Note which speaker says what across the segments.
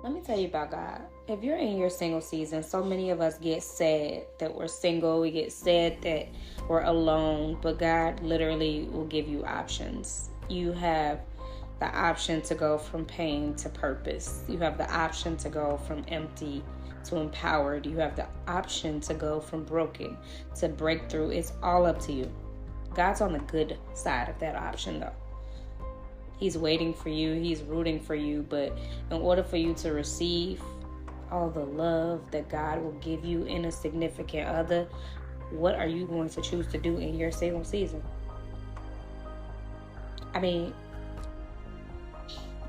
Speaker 1: Let me tell you about God. If you're in your single season, so many of us get sad that we're single. We get sad that we're alone. But God literally will give you options. You have the option to go from pain to purpose. You have the option to go from empty to empowered. You have the option to go from broken to breakthrough. It's all up to you. God's on the good side of that option, though. He's waiting for you. He's rooting for you. But in order for you to receive all the love that God will give you in a significant other, what are you going to choose to do in your single season? I mean,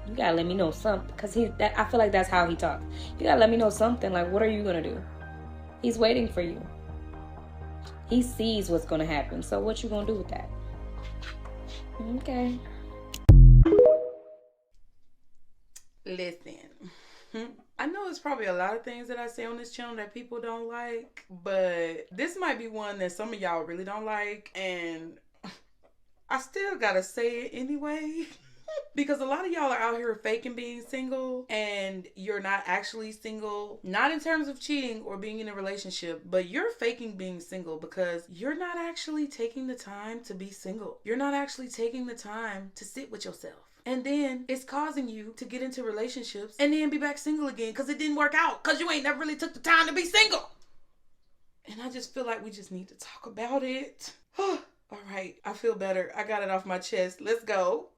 Speaker 1: you gotta let me know something, because I feel like that's how he talks. You gotta let me know something. Like, what are you gonna do? He's waiting for you. He sees what's gonna happen. So what you gonna do with that? Okay.
Speaker 2: Listen, I know it's probably a lot of things that I say on this channel that people don't like, but this might be one that some of y'all really don't like, and I still gotta say it anyway. Because a lot of y'all are out here faking being single, and you're not actually single. Not in terms of cheating or being in a relationship, but you're faking being single because you're not actually taking the time to be single. You're not actually taking the time to sit with yourself. And then it's causing you to get into relationships and then be back single again because it didn't work out because you ain't never really took the time to be single. And I just feel like we just need to talk about it. All right, I feel better. I got it off my chest. Let's go.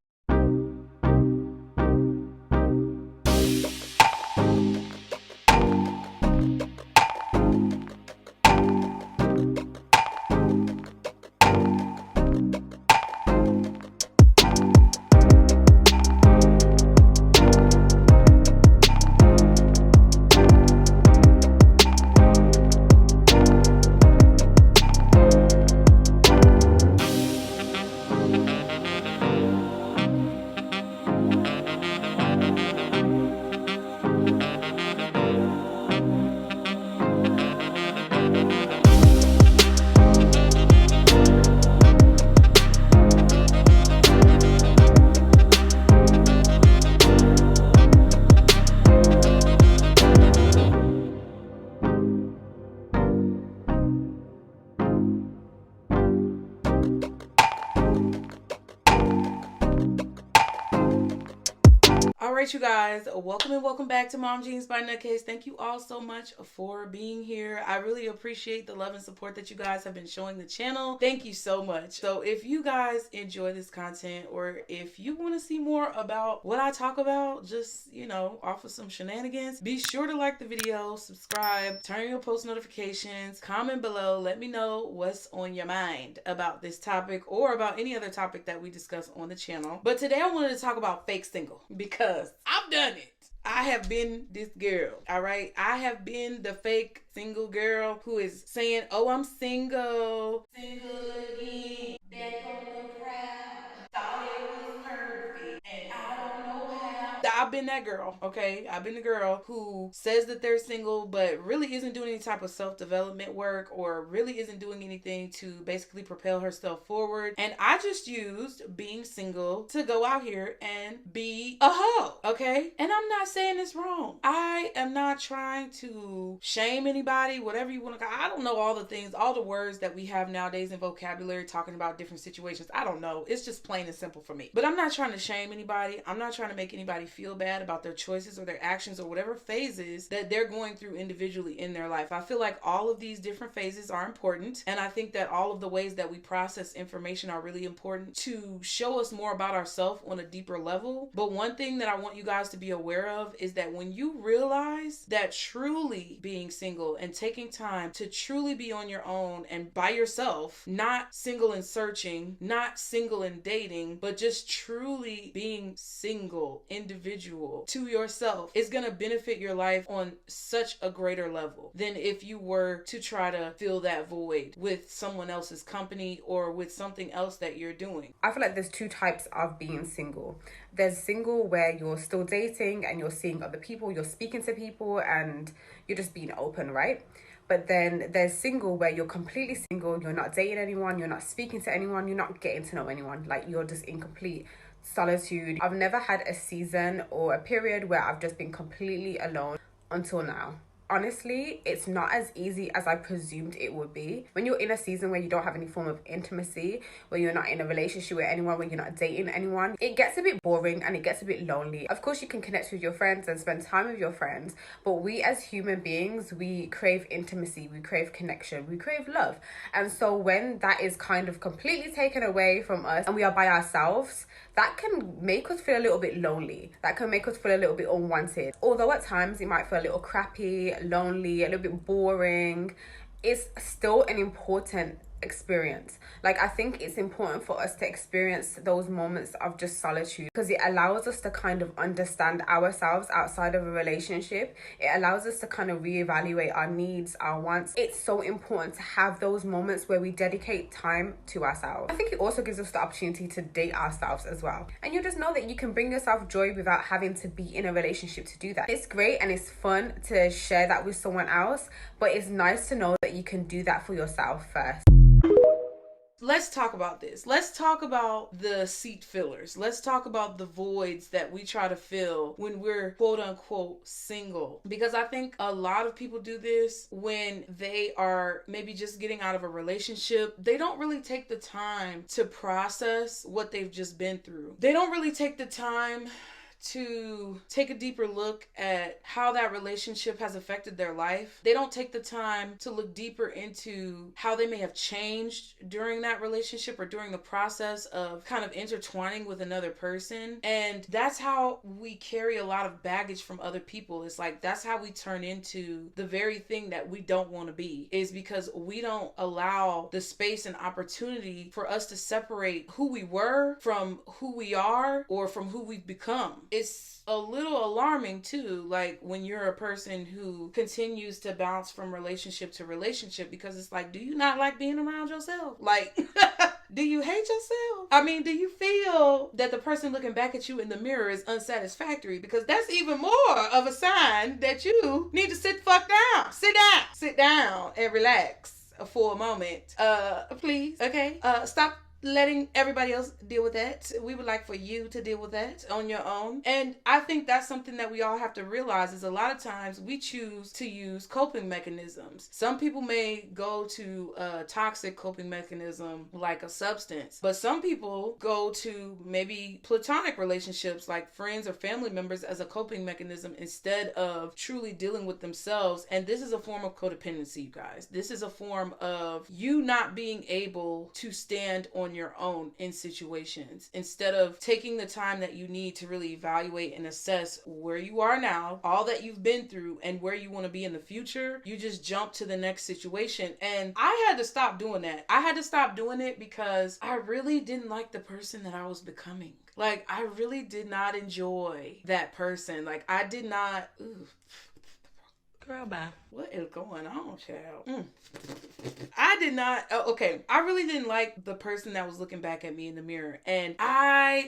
Speaker 2: Alright, you guys, welcome back to Mom Jeans by NUTCASE. Thank you all so much for being here. I really appreciate the love and support that you guys have been showing the channel. Thank you so much. So if you guys enjoy this content, or if you want to see more about what I talk about, just, off of some shenanigans, be sure to like the video, subscribe, turn on your post notifications, comment below, let me know what's on your mind about this topic or about any other topic that we discuss on the channel. But today I wanted to talk about fake single, because I've done it. I have been this girl, all right? I have been the fake single girl who is saying, oh, I'm single. Single again. Back on the prowl. Thought it was perfect, and I don't know how. I've been that girl, okay? I've been the girl who says that they're single, but really isn't doing any type of self-development work, or really isn't doing anything to basically propel herself forward. And I just used being single to go out here and be a hoe, okay? And I'm not saying it's wrong. I am not trying to shame anybody, whatever you want to call. I don't know all the things, all the words that we have nowadays in vocabulary talking about different situations. I don't know. It's just plain and simple for me. But I'm not trying to shame anybody. I'm not trying to make anybody feel bad about their choices or their actions or whatever phases that they're going through individually in their life. I feel like all of these different phases are important, and I think that all of the ways that we process information are really important to show us more about ourselves on a deeper level. But one thing that I want you guys to be aware of is that when you realize that truly being single and taking time to truly be on your own and by yourself, not single and searching, not single and dating, but just truly being single, individual to yourself, is going to benefit your life on such a greater level than if you were to try to fill that void with someone else's company or with something else that you're doing.
Speaker 3: I feel like there's two types of being single. There's single where you're still dating and you're seeing other people, you're speaking to people, and you're just being open, right? But then there's single where you're completely single, you're not dating anyone, you're not speaking to anyone, you're not getting to know anyone. Like, you're just in complete solitude. I've never had a season or a period where I've just been completely alone until now. Honestly, it's not as easy as I presumed it would be. When you're in a season where you don't have any form of intimacy, where you're not in a relationship with anyone, when you're not dating anyone, it gets a bit boring and it gets a bit lonely. Of course, you can connect with your friends and spend time with your friends, but we as human beings, we crave intimacy, we crave connection, we crave love. And so when that is kind of completely taken away from us and we are by ourselves, that can make us feel a little bit lonely. That can make us feel a little bit unwanted. Although at times it might feel a little crappy, lonely, a little bit boring, it's still an important experience. Like, I think it's important for us to experience those moments of just solitude because it allows us to kind of understand ourselves outside of a relationship. It allows us to kind of reevaluate our needs, our wants. It's so important to have those moments where we dedicate time to ourselves. I think it also gives us the opportunity to date ourselves as well. And you just know that you can bring yourself joy without having to be in a relationship to do that. It's great and it's fun to share that with someone else, but it's nice to know that you can do that for yourself first.
Speaker 2: Let's talk about this. Let's talk about the seat fillers. Let's talk about the voids that we try to fill when we're quote unquote single. Because I think a lot of people do this when they are maybe just getting out of a relationship. They don't really take the time to process what they've just been through. They don't really take the time to take a deeper look at how that relationship has affected their life. They don't take the time to look deeper into how they may have changed during that relationship or during the process of kind of intertwining with another person. And that's how we carry a lot of baggage from other people. It's like, that's how we turn into the very thing that we don't want to be, is because we don't allow the space and opportunity for us to separate who we were from who we are or from who we've become. It's a little alarming too, like when you're a person who continues to bounce from relationship to relationship, because it's like, do you not like being around yourself? Like, do you hate yourself? I mean, do you feel that the person looking back at you in the mirror is unsatisfactory? Because that's even more of a sign that you need to sit the fuck down. Sit down and relax for a moment. Please. Okay. Stop letting everybody else deal with that. We would like for you to deal with that on your own. And I think that's something that we all have to realize, is a lot of times we choose to use coping mechanisms. Some people may go to a toxic coping mechanism like a substance, but some people go to maybe platonic relationships like friends or family members as a coping mechanism instead of truly dealing with themselves. And this is a form of codependency, you guys. This is a form of you not being able to stand on your own in situations. Instead of taking the time that you need to really evaluate and assess where you are now, all that you've been through, and where you want to be in the future, you just jump to the next situation. And I had to stop doing that. I had to stop doing it because I really didn't like the person that I was becoming. Like, I really did not enjoy that person. Like, I did not... Girl, bye. What is going on, child? I did not... okay. I really didn't like the person that was looking back at me in the mirror. And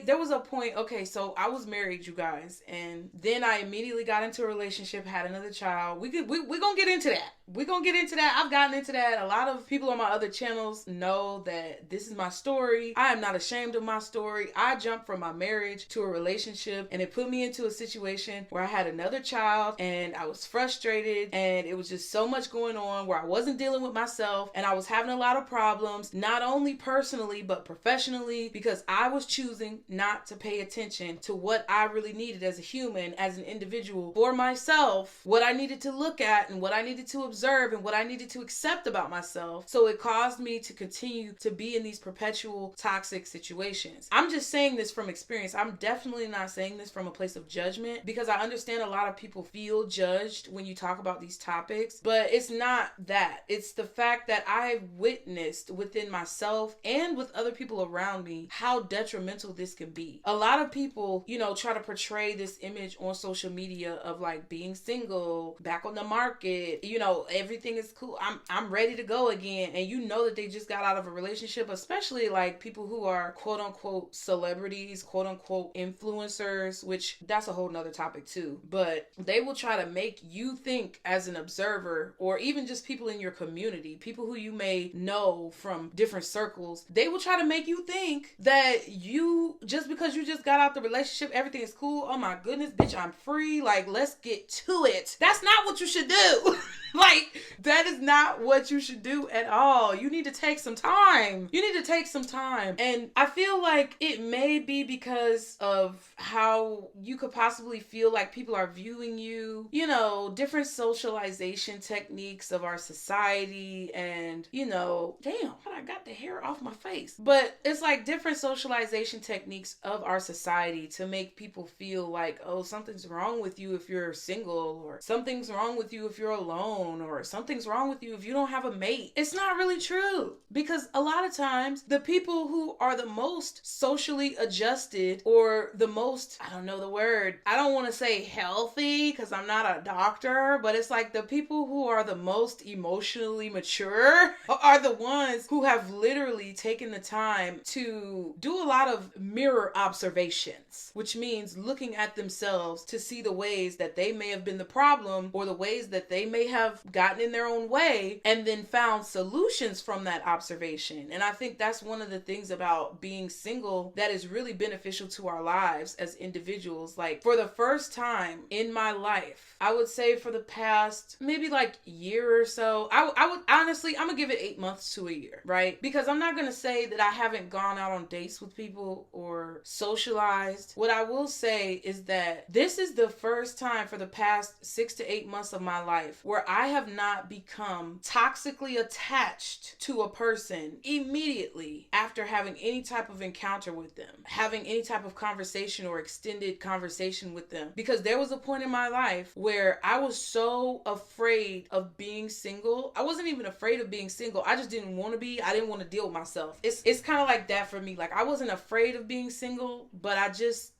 Speaker 2: there was a point... Okay, so I was married, you guys. And then I immediately got into a relationship, had another child. We're gonna get into that. We're gonna get into that. I've gotten into that. A lot of people on my other channels know that this is my story. I am not ashamed of my story. I jumped from my marriage to a relationship, and it put me into a situation where I had another child, and I was frustrated, and it was just so much going on where I wasn't dealing with myself, and I was having a lot of problems, not only personally but professionally, because I was choosing not to pay attention to what I really needed as a human, as an individual, for myself, what I needed to look at and what I needed to observe and what I needed to accept about myself. So it caused me to continue to be in these perpetual toxic situations. I'm just saying this from experience. I'm definitely not saying this from a place of judgment, because I understand a lot of people feel judged when you talk about these topics, but it's not that. It's the fact that I've witnessed within myself and with other people around me how detrimental this can be. A lot of people, try to portray this image on social media of like being single, back on the market, everything is cool. I'm ready to go again. And that they just got out of a relationship, especially like people who are quote unquote celebrities, quote unquote influencers, which that's a whole nother topic too. But they will try to make you think think as an observer, or even just people in your community, people who you may know from different circles, they will try to make you think that you, just because you just got out the relationship, everything is cool. Oh my goodness, bitch, I'm free. Like, let's get to it. That's not what you should do. Like, that is not what you should do at all. You need to take some time. You need to take some time. And I feel like it may be because of how you could possibly feel like people are viewing you, you know, different socialization techniques of our society, and, you know, damn, I got the hair off my face. But it's like different socialization techniques of our society to make people feel like, oh, something's wrong with you if you're single, or something's wrong with you if you're alone, or something's wrong with you if you don't have a mate. It's not really true, because a lot of times the people who are the most socially adjusted, or the most, I don't know the word, I don't want to say healthy because I'm not a doctor, but it's like the people who are the most emotionally mature are the ones who have literally taken the time to do a lot of mirror observations, which means looking at themselves to see the ways that they may have been the problem, or the ways that they may have gotten in their own way, and then found solutions from that observation. And I think that's one of the things about being single that is really beneficial to our lives as individuals. Like, for the first time in my life, I would say for the past maybe like year or so, I would honestly, I'm gonna give it 8 months to a year, right? Because I'm not gonna say that I haven't gone out on dates with people or socialized. What I will say is that this is the first time for the past 6 to 8 months of my life where I have not become toxically attached to a person immediately after having any type of encounter with them, having any type of conversation or extended conversation with them. Because there was a point in my life where I was so afraid of being single. I wasn't even afraid of being single. I just didn't want to be. I didn't want to deal with myself. It's kind of like that for me. Like, I wasn't afraid of being single, but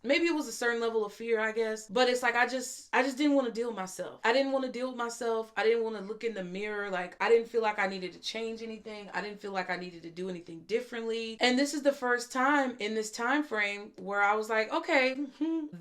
Speaker 2: maybe it was a certain level of fear, I guess. But it's like, I just didn't want to deal with myself. I didn't want to deal with myself. I didn't want to look in the mirror. Like, I didn't feel like I needed to change anything. I didn't feel like I needed to do anything differently. And this is the first time in this time frame where I was like, okay,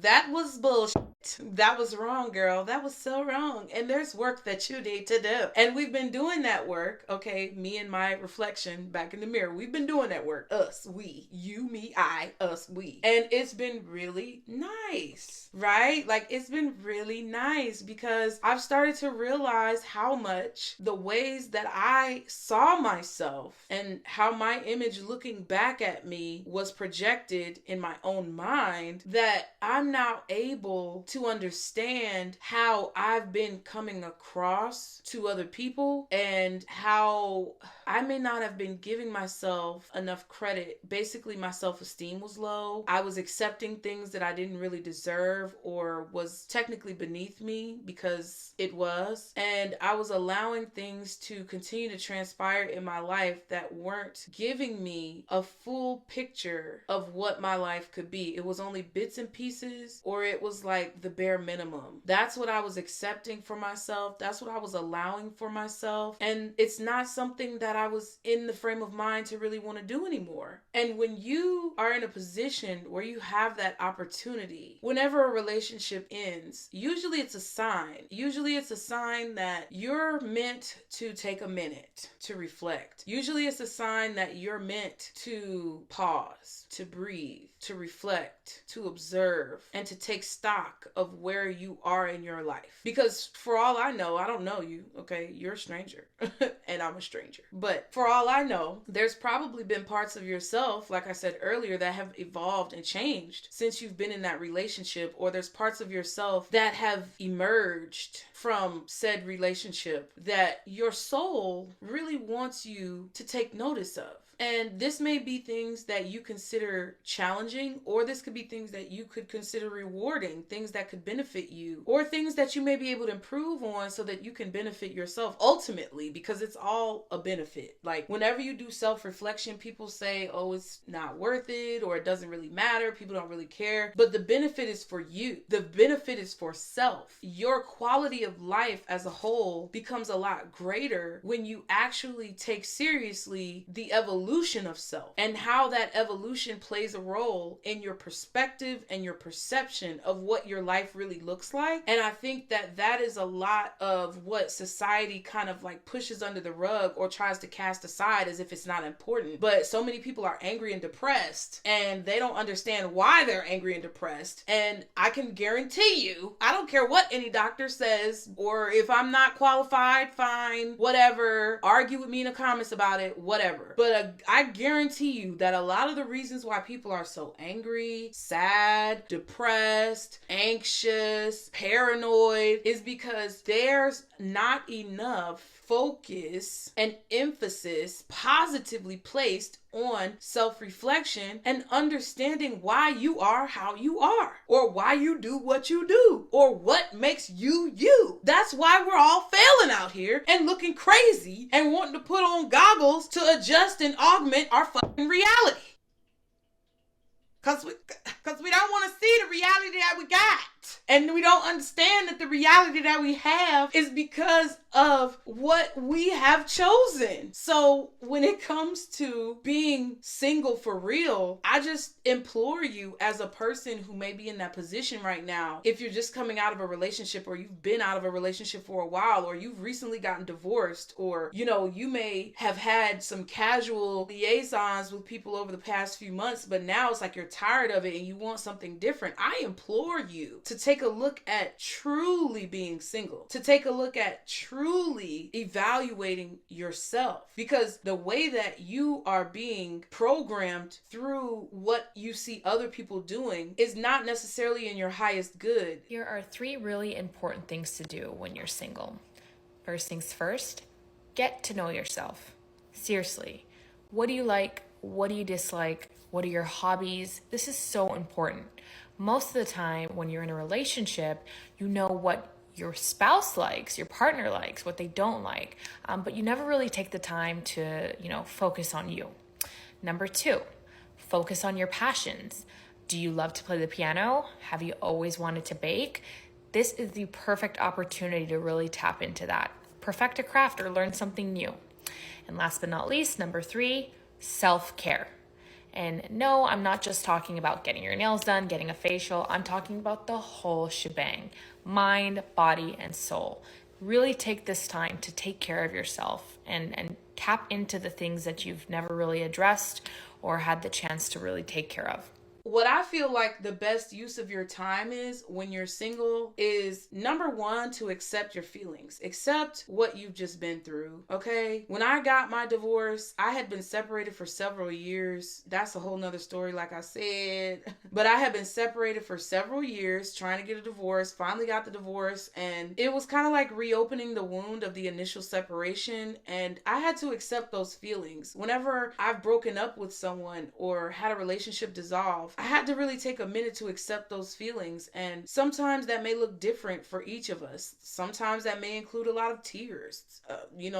Speaker 2: that was bullshit. That was wrong, girl. That was so wrong. And there's work that you need to do. And we've been doing that work. Okay, me and my reflection back in the mirror. We've been doing that work. Us, we. You, me, I, us, we. And it's been really nice, right? Like, it's been really nice because I've started to realize how much the ways that I saw myself and how my image looking back at me was projected in my own mind, that I'm now able to understand how I've been coming across to other people, and how I may not have been giving myself enough credit. Basically, my self-esteem was low. I was accepting things that I didn't really deserve, or was technically beneath me because it was. And I was allowing things to continue to transpire in my life that weren't giving me a full picture of what my life could be. It was only bits and pieces, or it was like the bare minimum. That's what I was accepting for myself. That's what I was allowing for myself. And it's not something that I was in the frame of mind to really want to do anymore. And when you are in a position where you have that opportunity, whenever a relationship ends, usually it's a sign. Usually it's a sign that you're meant to take a minute to reflect. Usually it's a sign that you're meant to pause, to breathe, to reflect, to observe, and to take stock of where you are in your life. Because for all I know, I don't know you, okay? You're a stranger and I'm a stranger. But for all I know, there's probably been parts of yourself, like I said earlier, that have evolved and changed since you've been in that relationship, or there's parts of yourself that have emerged from said relationship that your soul really wants you to take notice of. And this may be things that you consider challenging, or this could be things that you could consider rewarding, things that could benefit you, or things that you may be able to improve on so that you can benefit yourself ultimately, because it's all a benefit. Like, whenever you do self-reflection, people say, oh, it's not worth it, or it doesn't really matter, people don't really care. But the benefit is for you. The benefit is for self. Your quality of life as a whole becomes a lot greater when you actually take seriously the evolution evolution of self and how that evolution plays a role in your perspective and your perception of what your life really looks like. And I think that that is a lot of what society kind of like pushes under the rug or tries to cast aside as if it's not important. But so many people are angry and depressed, and they don't understand why they're angry and depressed. And I can guarantee you, I don't care what any doctor says, or if I'm not qualified, fine, whatever, argue with me in the comments about it, whatever. But I guarantee you that a lot of the reasons why people are so angry, sad, depressed, anxious, paranoid is because there's not enough focus and emphasis positively placed on self-reflection and understanding why you are how you are, or why you do what you do, or what makes you you. That's why we're all failing out here and looking crazy and wanting to put on goggles to adjust and augment our fucking reality. Cause we don't want to see the reality that we got. And we don't understand that the reality that we have is because of what we have chosen. So when it comes to being single for real, I just implore you as a person who may be in that position right now, if you're just coming out of a relationship, or you've been out of a relationship for a while, or you've recently gotten divorced, or, you know, you may have had some casual liaisons with people over the past few months, but now it's like you're tired of it and you want something different. I implore you to take a look at truly being single, to take a look at truly evaluating yourself, because the way that you are being programmed through what you see other people doing is not necessarily in your highest good.
Speaker 4: Here are 3 really important things to do when you're single. First things first, get to know yourself. Seriously, what do you like? What do you dislike? What are your hobbies? This is so important. Most of the time when you're in a relationship, you know what your spouse likes, your partner likes, what they don't like, but you never really take the time to, focus on you. Number 2, focus on your passions. Do you love to play the piano? Have you always wanted to bake? This is the perfect opportunity to really tap into that. Perfect a craft or learn something new. And last but not least, number 3, self-care. And no, I'm not just talking about getting your nails done, getting a facial. I'm talking about the whole shebang. Mind, body, and soul. Really take this time to take care of yourself and tap into the things that you've never really addressed or had the chance to really take care of.
Speaker 2: What I feel like the best use of your time is when you're single is, number 1, to accept your feelings. Accept what you've just been through, okay? When I got my divorce, I had been separated for several years. That's a whole nother story, like I said. But I had been separated for several years trying to get a divorce, finally got the divorce, and it was kind of like reopening the wound of the initial separation, and I had to accept those feelings. Whenever I've broken up with someone or had a relationship dissolve, I had to really take a minute to accept those feelings, and sometimes that may look different for each of us. Sometimes that may include a lot of tears.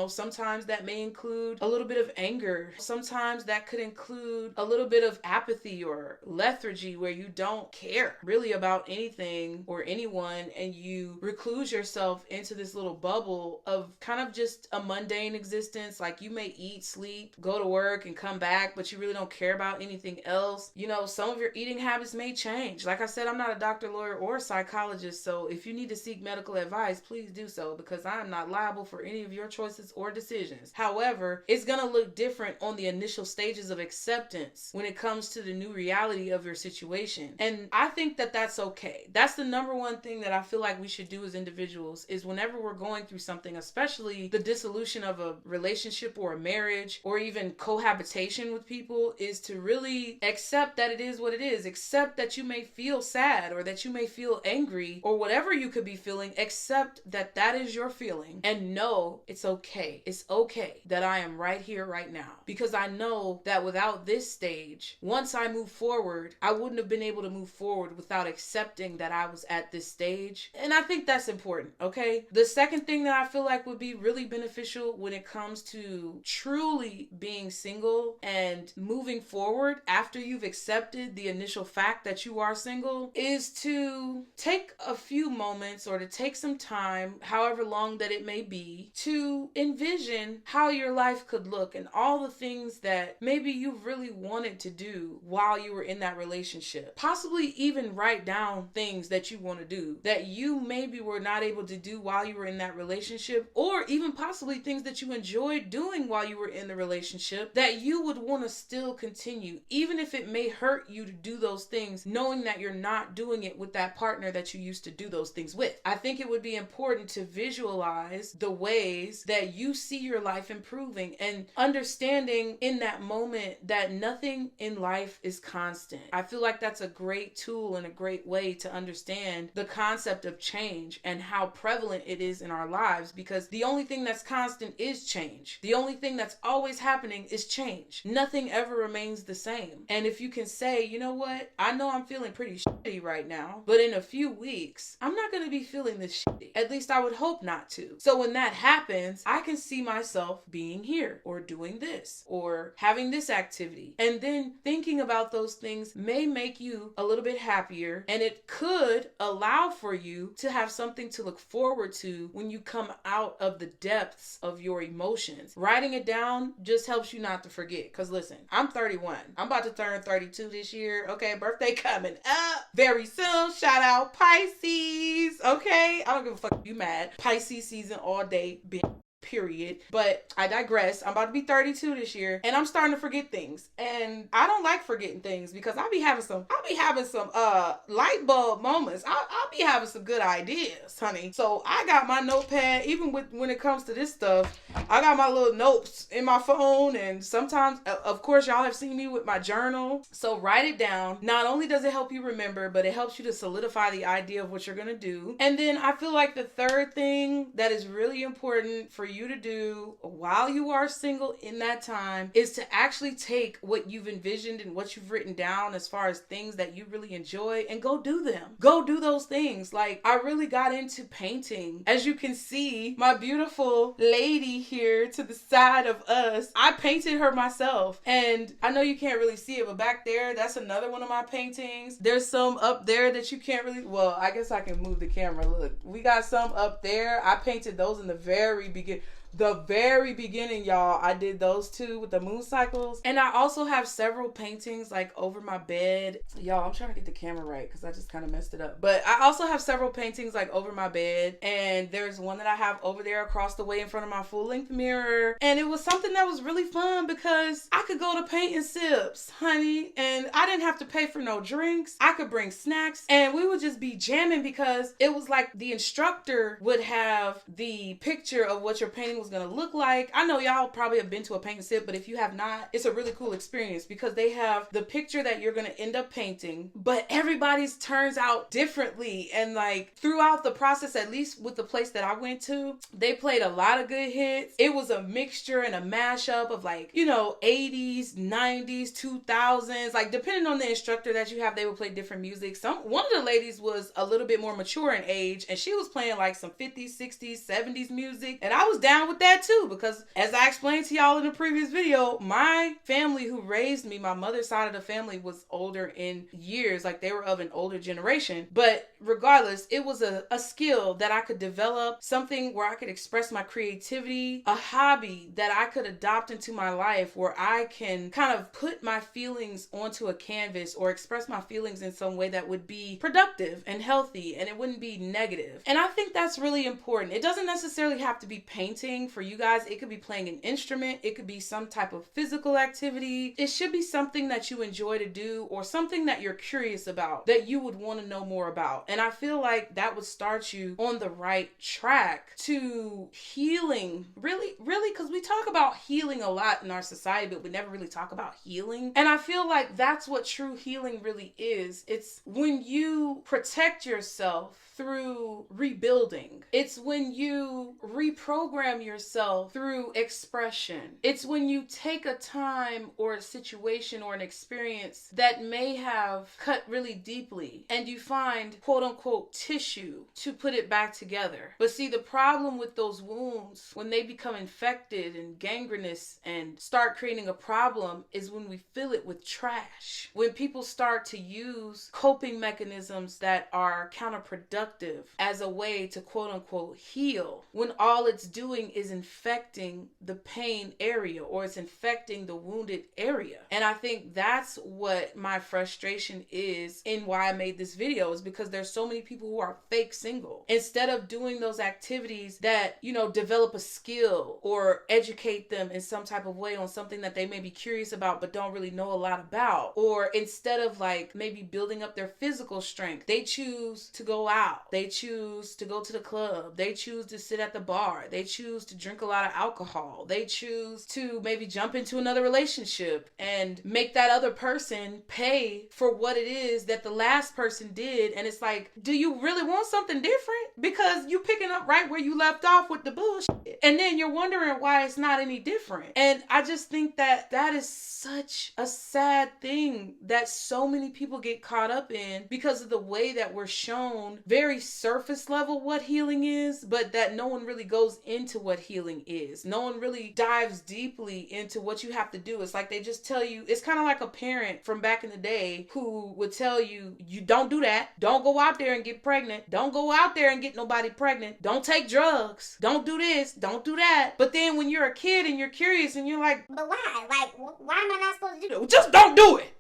Speaker 2: Sometimes that may include a little bit of anger. Sometimes that could include a little bit of apathy or lethargy, where you don't care really about anything or anyone, and you recluse yourself into this little bubble of kind of just a mundane existence. Like, you may eat, sleep, go to work, and come back, but you really don't care about anything else. Some of your eating habits may change. Like I said, I'm not a doctor, lawyer, or a psychologist, so if you need to seek medical advice, please do so, because I am not liable for any of your choices or decisions. However, it's going to look different on the initial stages of acceptance when it comes to the new reality of your situation. And I think that that's okay. That's the number 1 thing that I feel like we should do as individuals, is whenever we're going through something, especially the dissolution of a relationship or a marriage or even cohabitation with people, is to really accept that it is what it is. Accept that you may feel sad, or that you may feel angry, or whatever you could be feeling. Accept that that is your feeling, and know it's okay. It's okay that I am right here right now, because I know that without this stage, once I move forward, I wouldn't have been able to move forward without accepting that I was at this stage. And I think that's important, okay? The second thing that I feel like would be really beneficial when it comes to truly being single and moving forward after you've accepted the initial fact that you are single is to take a few moments or to take some time, however long that it may be, to envision how your life could look and all the things that maybe you really wanted to do while you were in that relationship. Possibly even write down things that you want to do that you maybe were not able to do while you were in that relationship, or even possibly things that you enjoyed doing while you were in the relationship that you would want to still continue, even if it may hurt you to do those things, knowing that you're not doing it with that partner that you used to do those things with. I think it would be important to visualize the ways that you see your life improving and understanding in that moment that nothing in life is constant. I feel like that's a great tool and a great way to understand the concept of change and how prevalent it is in our lives, because the only thing that's constant is change. The only thing that's always happening is change. Nothing ever remains the same. And if you can say, you know what, I know I'm feeling pretty shitty right now, but in a few weeks, I'm not going to be feeling this shitty. At least I would hope not to. So when that happens, I can see myself being here or doing this or having this activity. And then thinking about those things may make you a little bit happier, and it could allow for you to have something to look forward to when you come out of the depths of your emotions. Writing it down just helps you not to forget. Because listen, I'm 31. I'm about to turn 32 this year. Okay, birthday coming up very soon. Shout out Pisces. Okay, I don't give a fuck if you mad. Pisces season all day, bitch. Period. But I digress. I'm about to be 32 this year, and I'm starting to forget things. And I don't like forgetting things because I'll be having some light bulb moments. I'll be having some good ideas, honey. So I got my notepad, even when it comes to this stuff, I got my little notes in my phone, and sometimes, of course, y'all have seen me with my journal. So write it down. Not only does it help you remember, but it helps you to solidify the idea of what you're gonna do. And then I feel like the third thing that is really important for you to do while you are single in that time is to actually take what you've envisioned and what you've written down as far as things that you really enjoy and go do them. Go do those things. Like, I really got into painting. As you can see, my beautiful lady here to the side of us, I painted her myself. And I know you can't really see it, but back there, that's another one of my paintings. There's some up there that you can't really, well, I guess I can move the camera. Look, we got some up there. I painted those in the very beginning. Y'all, I did those two with the moon cycles. And I also have several paintings like over my bed. Y'all, I'm trying to get the camera right because I just kind of messed it up. But I also have several paintings like over my bed. And there's one that I have over there across the way in front of my full-length mirror. And it was something that was really fun because I could go to Paint and Sips, honey. And I didn't have to pay for no drinks. I could bring snacks. And we would just be jamming because it was like the instructor would have the picture of what your painting was going to look like. I know y'all probably have been to a paint and sip, but if you have not, it's a really cool experience because they have the picture that you're going to end up painting, but everybody's turns out differently. And like throughout the process, at least with the place that I went to, they played a lot of good hits. It was a mixture and a mashup of like, you know, 80s, 90s, 2000s, like depending on the instructor that you have, they would play different music. One of the ladies was a little bit more mature in age, and she was playing like some 50s, 60s, 70s music, and I was down with that too, because as I explained to y'all in the previous video, my family who raised me, my mother's side of the family, was older in years, like they were of an older generation. But regardless, it was a skill that I could develop, something where I could express my creativity, a hobby that I could adopt into my life where I can kind of put my feelings onto a canvas or express my feelings in some way that would be productive and healthy and it wouldn't be negative. And I think that's really important. It doesn't necessarily have to be painting for you guys. It could be playing an instrument. It could be some type of physical activity. It should be something that you enjoy to do or something that you're curious about that you would want to know more about. And I feel like that would start you on the right track to healing. Really, because we talk about healing a lot in our society, but we never really talk about healing. And I feel like that's what true healing really is. It's when you protect yourself through rebuilding. It's when you reprogram yourself through expression. It's when you take a time or a situation or an experience that may have cut really deeply and you find quote unquote tissue to put it back together. But see, the problem with those wounds, when they become infected and gangrenous and start creating a problem, is when we fill it with trash. When people start to use coping mechanisms that are counterproductive as a way to quote unquote heal, when all it's doing is infecting the pain area or it's infecting the wounded area. And I think that's what my frustration is in why I made this video, is because there's so many people who are fake single. Instead of doing those activities that, you know, develop a skill or educate them in some type of way on something that they may be curious about but don't really know a lot about, or instead of like maybe building up their physical strength, they choose to go out, they choose to go to the club, they choose to sit at the bar, they choose to drink a lot of alcohol, they choose to maybe jump into another relationship and make that other person pay for what it is that the last person did. And it's like, do you really want something different? Because you picking up right where you left off with the bullshit, and then you're wondering why it's not any different. And I just think that that is such a sad thing that so many people get caught up in because of the way that we're shown very surface level what healing is, but that no one really goes into what healing is. No one really dives deeply into what you have to do. It's like they just tell you, it's kind of like a parent from back in the day who would tell you, you don't do that. Don't go out there and get pregnant. Don't go out there and get nobody pregnant. Don't take drugs. Don't do this. Don't do that. But then when you're a kid and you're curious and you're like,
Speaker 5: but why? Like, why am I not supposed to do it?
Speaker 2: Just don't do it.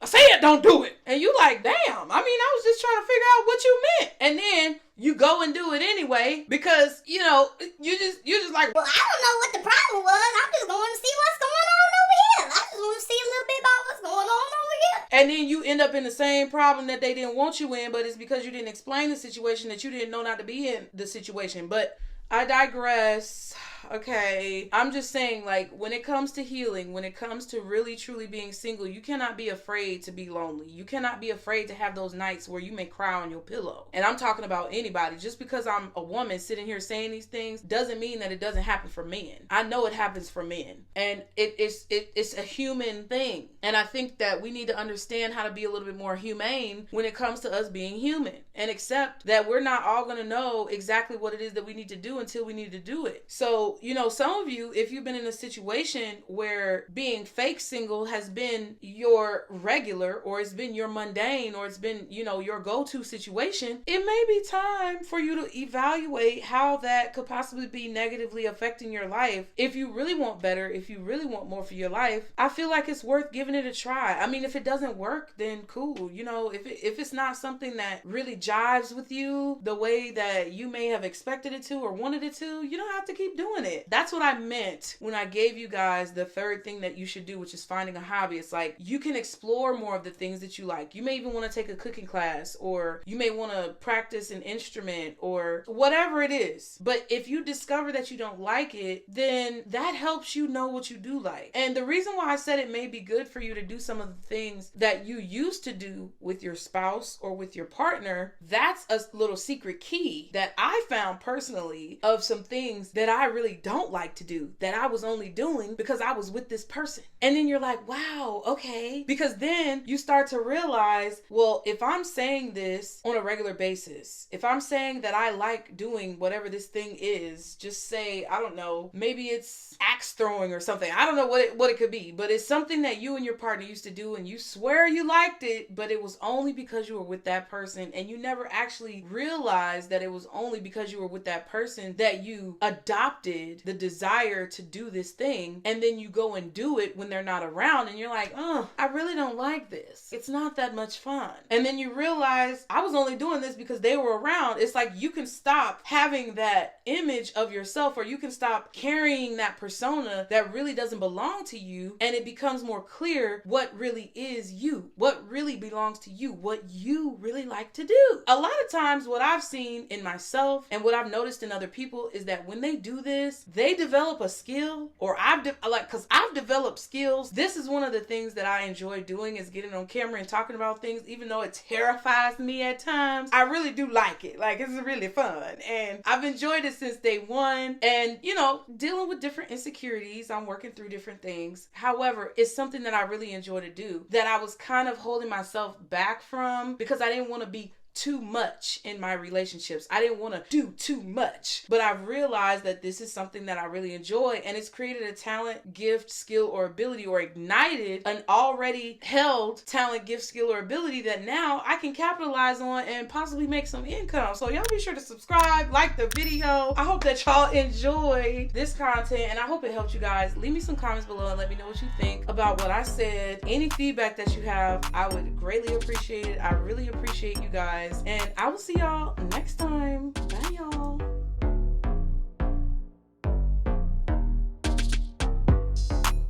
Speaker 2: I said don't do it. And you like, damn, I mean, I was just trying to figure out what you meant. And then you go and do it anyway because, you know, you're just like,
Speaker 5: well, I don't know what the problem was. I'm just going to see what's going on over here. I just want to see a little bit about what's going on over here.
Speaker 2: And then you end up in the same problem that they didn't want you in, but it's because you didn't explain the situation that you didn't know not to be in the situation. But I digress. Okay, I'm just saying, like, when it comes to healing, when it comes to really truly being single, you cannot be afraid to be lonely. You cannot be afraid to have those nights where you may cry on your pillow. And I'm talking about anybody. Just because I'm a woman sitting here saying these things doesn't mean that it doesn't happen for men. I know it happens for men, and it's a human thing. And I think that we need to understand how to be a little bit more humane when it comes to us being human, and accept that we're not all going to know exactly what it is that we need to do until we need to do it. So, you know, some of you, if you've been in a situation where being fake single has been your regular, or it's been your mundane, or it's been, you know, your go-to situation, it may be time for you to evaluate how that could possibly be negatively affecting your life. If you really want better, if you really want more for your life, I feel like it's worth giving it a try. I mean, if it doesn't work, then cool. You know, if it's not something that really jives with you the way that you may have expected it to or wanted it to, you don't have to keep doing it. That's what I meant when I gave you guys the third thing that you should do, which is finding a hobby. It's like you can explore more of the things that you like. You may even want to take a cooking class, or you may want to practice an instrument, or whatever it is. But if you discover that you don't like it, then that helps you know what you do like. And the reason why I said it may be good for you to do some of the things that you used to do with your spouse or with your partner, that's a little secret key that I found personally of some things that I really don't like to do, that I was only doing because I was with this person. And then you're like, wow, okay. Because then you start to realize, well, if I'm saying this on a regular basis, if I'm saying that I like doing whatever this thing is, just say, I don't know, maybe it's axe throwing or something. I don't know what it could be, but it's something that you and your partner used to do and you swear you liked it, but it was only because you were with that person, and you never actually realized that it was only because you were with that person that you adopted the desire to do this thing, and then you go and do it when they're not around, and you're like, oh, I really don't like this. It's not that much fun. And then you realize I was only doing this because they were around. It's like you can stop having that image of yourself, or you can stop carrying that persona that really doesn't belong to you, and it becomes more clear what really is you, what really belongs to you, what you really like to do. A lot of times what I've seen in myself and what I've noticed in other people is that when they do this, this, they develop a skill, or because I've developed skills. This is one of the things that I enjoy doing, is getting on camera and talking about things, even though it terrifies me at times. I really do like it. Like, it's really fun. And I've enjoyed it since day one. And, you know, dealing with different insecurities, I'm working through different things. However, it's something that I really enjoy to do, that I was kind of holding myself back from, because I didn't want to be too much in my relationships. I didn't want to do too much, but I've realized that this is something that I really enjoy, and it's created a talent, gift, skill, or ability, or ignited an already held talent, gift, skill, or ability that now I can capitalize on and possibly make some income. So y'all be sure to subscribe, like the video. I hope that y'all enjoy this content, and I hope it helped you guys. Leave me some comments below and let me know what you think about what I said. Any feedback that you have, I would greatly appreciate it. I really appreciate you guys. And I will see y'all next time. Bye, y'all.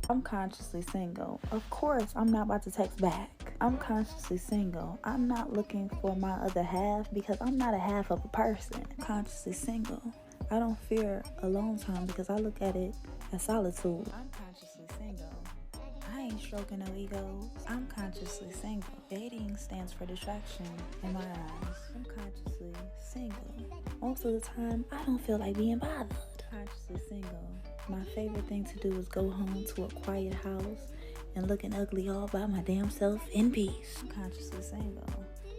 Speaker 6: I'm consciously single. Of course, I'm not about to text back. I'm consciously single. I'm not looking for my other half, because I'm not a half of a person. Consciously single. I don't fear alone time, because I look at it as solitude. I'm consciously single. I ain't stroking no egos. I'm consciously single. Dating stands for distraction in my eyes. I'm consciously single. Most of the time, I don't feel like being bothered. Consciously single. My favorite thing to do is go home to a quiet house and looking ugly all by my damn self in peace. I'm consciously single.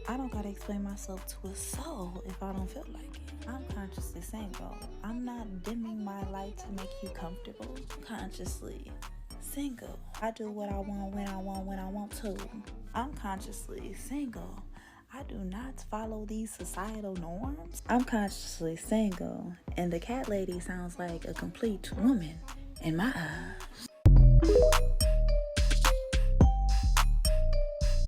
Speaker 6: I don't gotta explain myself to a soul if I don't feel like it. I'm consciously single. I'm not dimming my light to make you comfortable. Consciously single. I do what I want when I want to. I'm consciously single. I do not follow these societal norms. I'm consciously single. And the cat lady sounds like a complete woman in my eyes.